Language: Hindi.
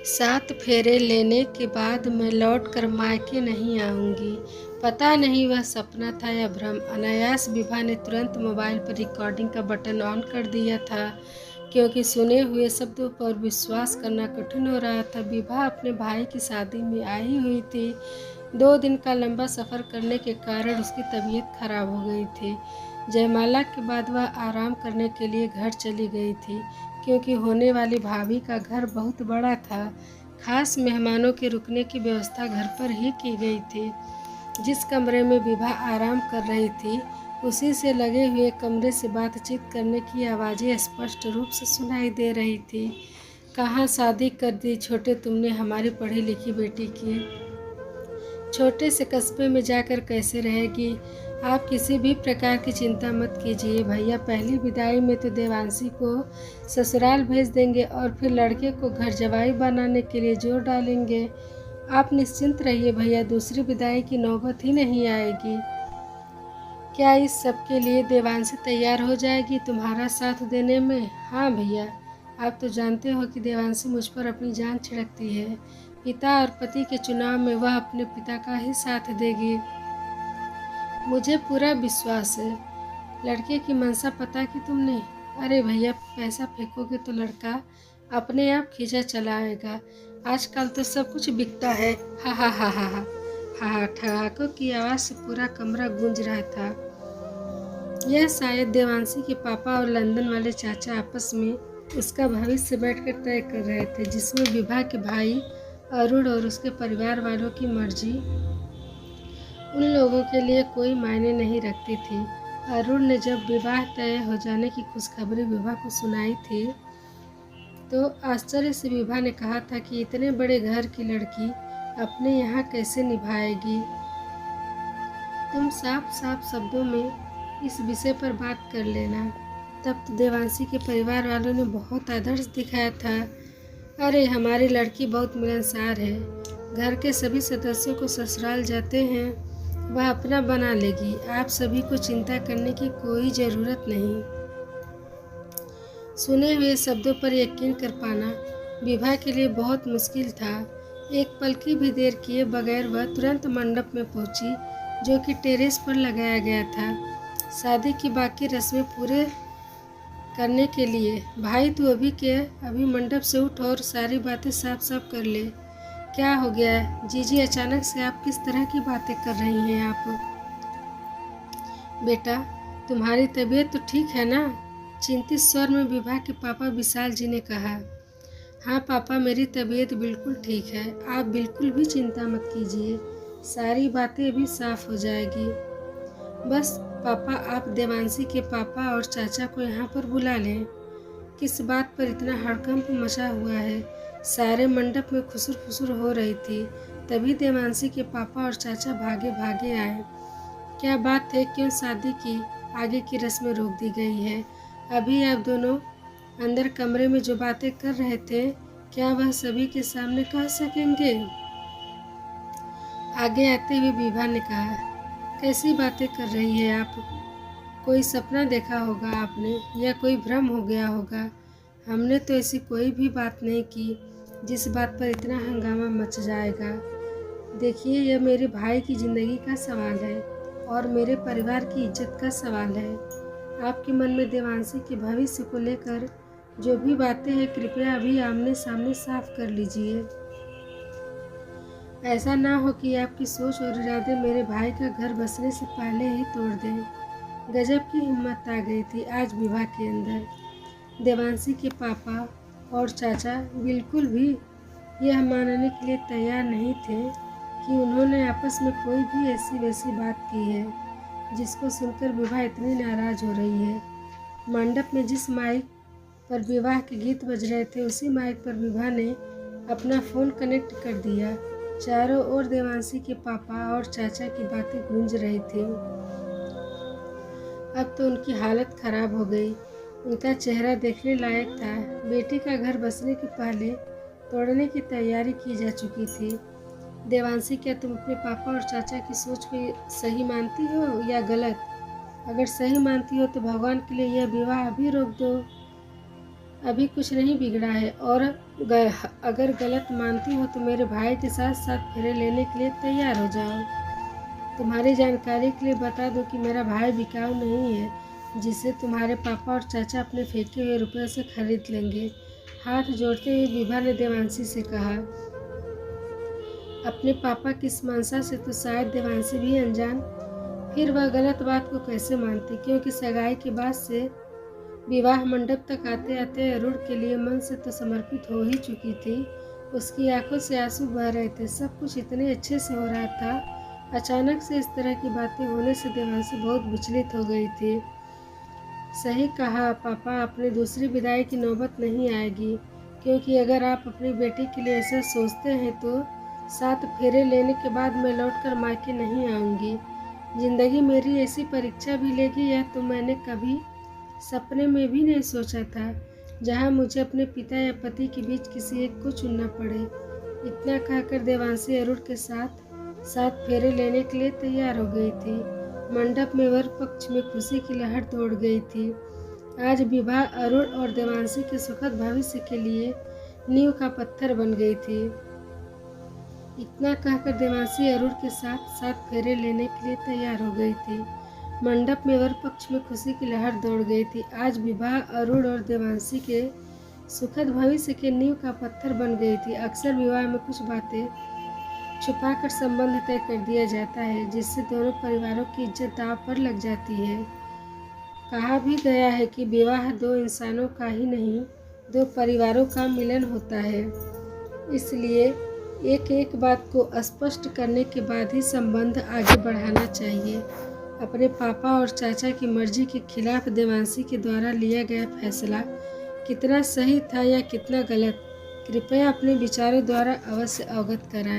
7 फेरे लेने के बाद मैं लौट कर मायके नहीं आऊंगी। पता नहीं वह सपना था या भ्रम। अनायास विभा ने तुरंत मोबाइल पर रिकॉर्डिंग का बटन ऑन कर दिया था, क्योंकि सुने हुए शब्दों पर विश्वास करना कठिन हो रहा था। विभा अपने भाई की शादी में आई हुई थी। 2 दिन का लंबा सफ़र करने के कारण उसकी तबीयत खराब हो गई थी। जयमाला के बाद वह आराम करने के लिए घर चली गई थी, क्योंकि होने वाली भाभी का घर बहुत बड़ा था। खास मेहमानों के रुकने की व्यवस्था घर पर ही की गई थी। जिस कमरे में विभा आराम कर रही थी, उसी से लगे हुए कमरे से बातचीत करने की आवाज़ें स्पष्ट रूप से सुनाई दे रही थी। कहाँ शादी कर दी छोटे तुमने हमारी पढ़ी लिखी बेटी की। छोटे से कस्बे में जाकर कैसे रहेगी। आप किसी भी प्रकार की चिंता मत कीजिए। भैया पहली विदाई में तो देवांशी को ससुराल भेज देंगे और फिर लड़के को घर जवाई बनाने के लिए जोर डालेंगे। आप निश्चिंत रहिए भैया, दूसरी विदाई की नौबत ही नहीं आएगी। क्या इस सब के लिए देवांशी तैयार हो जाएगी तुम्हारा साथ देने में? हाँ भैया, आप तो जानते हो कि देवांशी मुझ पर अपनी जान छिड़कती है। पिता और पति के चुनाव में वह अपने पिता का ही साथ देगी, मुझे पूरा विश्वास है। लड़के की मंशा पता की तुमने? अरे भैया, पैसा फेंकोगे तो लड़का अपने आप खींचा चला आएगा। आजकल तो सब कुछ बिकता है। हा हा हा हा हा हा। ठहाकों की आवाज़ से पूरा कमरा गूंज रहा था। यह शायद देवांशी के पापा और लंदन वाले चाचा आपस में उसका भविष्य बैठकर तय कर रहे थे, जिसमें विभा के भाई अरुण और उसके परिवार वालों की मर्जी उन लोगों के लिए कोई मायने नहीं रखती थी। अरुण ने जब विवाह तय हो जाने की खुशखबरी विभा को सुनाई थी, तो आश्चर्य से विभा ने कहा था कि इतने बड़े घर की लड़की अपने यहाँ कैसे निभाएगी। तुम साफ साफ शब्दों में इस विषय पर बात कर लेना। तब तो देवांशी के परिवार वालों ने बहुत आदर्श दिखाया था। अरे हमारी लड़की बहुत मिलनसार है, घर के सभी सदस्यों को ससुराल जाते हैं वह अपना बना लेगी। आप सभी को चिंता करने की कोई ज़रूरत नहीं। सुने हुए शब्दों पर यकीन कर पाना विभा के लिए बहुत मुश्किल था। एक पल की भी देर किए बगैर वह तुरंत मंडप में पहुंची, जो कि टेरेस पर लगाया गया था शादी की बाकी रस्में पूरे करने के लिए। भाई तू अभी मंडप से उठ और सारी बातें साफ साफ कर ले। क्या हो गया है जीजी, अचानक से आप किस तरह की बातें कर रही हैं? आप बेटा, तुम्हारी तबीयत तो ठीक है ना? चिंतित स्वर में विभा के पापा विशाल जी ने कहा। हाँ पापा, मेरी तबीयत बिल्कुल ठीक है, आप बिल्कुल भी चिंता मत कीजिए, सारी बातें अभी साफ हो जाएगी। बस पापा, आप देवांशी के पापा और चाचा को यहाँ पर बुला लें। किस बात पर इतना हड़कंप मचा हुआ है? सारे मंडप में खुसुर फुसुर हो रही थी। तभी देवांशी के पापा और चाचा भागे भागे आए। क्या बात है? क्यों शादी की आगे की रस्में रोक दी गई है? अभी आप दोनों अंदर कमरे में जो बातें कर रहे थे, क्या वह सभी के सामने कह सकेंगे? आगे आते हुए विभा ने कहा। कैसी बातें कर रही है आप? कोई सपना देखा होगा आपने, या कोई भ्रम हो गया होगा। हमने तो ऐसी कोई भी बात नहीं की जिस बात पर इतना हंगामा मच जाएगा। देखिए, यह मेरे भाई की ज़िंदगी का सवाल है और मेरे परिवार की इज्जत का सवाल है। आपके मन में देवांशी के भविष्य को लेकर जो भी बातें हैं, कृपया अभी आमने सामने साफ कर लीजिए। ऐसा ना हो कि आपकी सोच और इरादे मेरे भाई का घर बसने से पहले ही तोड़ दें। गजब की हिम्मत आ गई थी आज विभा के अंदर। देवांशी के पापा और चाचा बिल्कुल भी यह मानने के लिए तैयार नहीं थे कि उन्होंने आपस में कोई भी ऐसी वैसी बात की है, जिसको सुनकर विभा इतनी नाराज हो रही है। मंडप में जिस माइक पर विवाह के गीत बज रहे थे, उसी माइक पर विभा ने अपना फ़ोन कनेक्ट कर दिया। चारों ओर देवांशी के पापा और चाचा की बातें गूंज रही थी। अब तो उनकी हालत खराब हो गई। उनका चेहरा देखने लायक था। बेटी का घर बसने के पहले तोड़ने की तैयारी की जा चुकी थी। देवांशी, क्या तुम अपने पापा और चाचा की सोच को सही मानती हो या गलत? अगर सही मानती हो तो भगवान के लिए यह विवाह अभी रोक दो। अभी कुछ नहीं बिगड़ा है और अगर गलत मानती हो तो मेरे भाई के साथ 7 फेरे लेने के लिए तैयार हो जाओ। तुम्हारी जानकारी के लिए बता दूं कि मेरा भाई बिकाऊ नहीं है जिसे तुम्हारे पापा और चाचा अपने फेंके हुए रुपयों से खरीद लेंगे। हाथ जोड़ते हुए विभा ने देवांशी से कहा। अपने पापा की इस मंशा से तो शायद देवांशी भी अनजान। फिर वह गलत बात को कैसे मानती, क्योंकि सगाई के बाद से विवाह मंडप तक आते आते अरुण के लिए मन से तो समर्पित हो ही चुकी थी। उसकी आंखों से आंसू बह रहे थे। सब कुछ इतने अच्छे से हो रहा था। अचानक से इस तरह की बातें होने से देवांशी बहुत विचलित हो गई थी। सही कहा पापा, अपनी दूसरी विदाई की नौबत नहीं आएगी, क्योंकि अगर आप अपनी बेटी के लिए ऐसा सोचते हैं तो 7 फेरे लेने के बाद मैं लौटकर मायके नहीं आऊँगी। जिंदगी मेरी ऐसी परीक्षा भी लेगी, यह तो मैंने कभी सपने में भी नहीं सोचा था, जहाँ मुझे अपने पिता या पति के बीच किसी एक को चुनना पड़े। इतना कहकर देवांशी अरुण के साथ 7 फेरे लेने के लिए तैयार हो गई थी। मंडप में वर पक्ष में खुशी की लहर दौड़ गई थी। आज विवाह अरुण और देवांशी के सुखद भविष्य के लिए नींव का पत्थर बन गई थी। इतना कहकर देवांशी अरुण के साथ 7 फेरे लेने के लिए तैयार हो गई थी। मंडप में वर पक्ष में खुशी की लहर दौड़ गई थी। आज विवाह अरुण और देवांशी के सुखद भविष्य के नींव का पत्थर बन गई थी। अक्सर विवाह में कुछ बातें छुपाकर संबंध तय कर दिया जाता है, जिससे दोनों परिवारों की इज्जत दांव पर लग जाती है। कहा भी गया है कि विवाह 2 इंसानों का ही नहीं, 2 परिवारों का मिलन होता है। इसलिए एक एक बात को स्पष्ट करने के बाद ही संबंध आगे बढ़ाना चाहिए। अपने पापा और चाचा की मर्जी के खिलाफ देवांशी के द्वारा लिया गया फैसला कितना सही था या कितना गलत, कृपया अपने विचारों द्वारा अवश्य अवगत कराएं।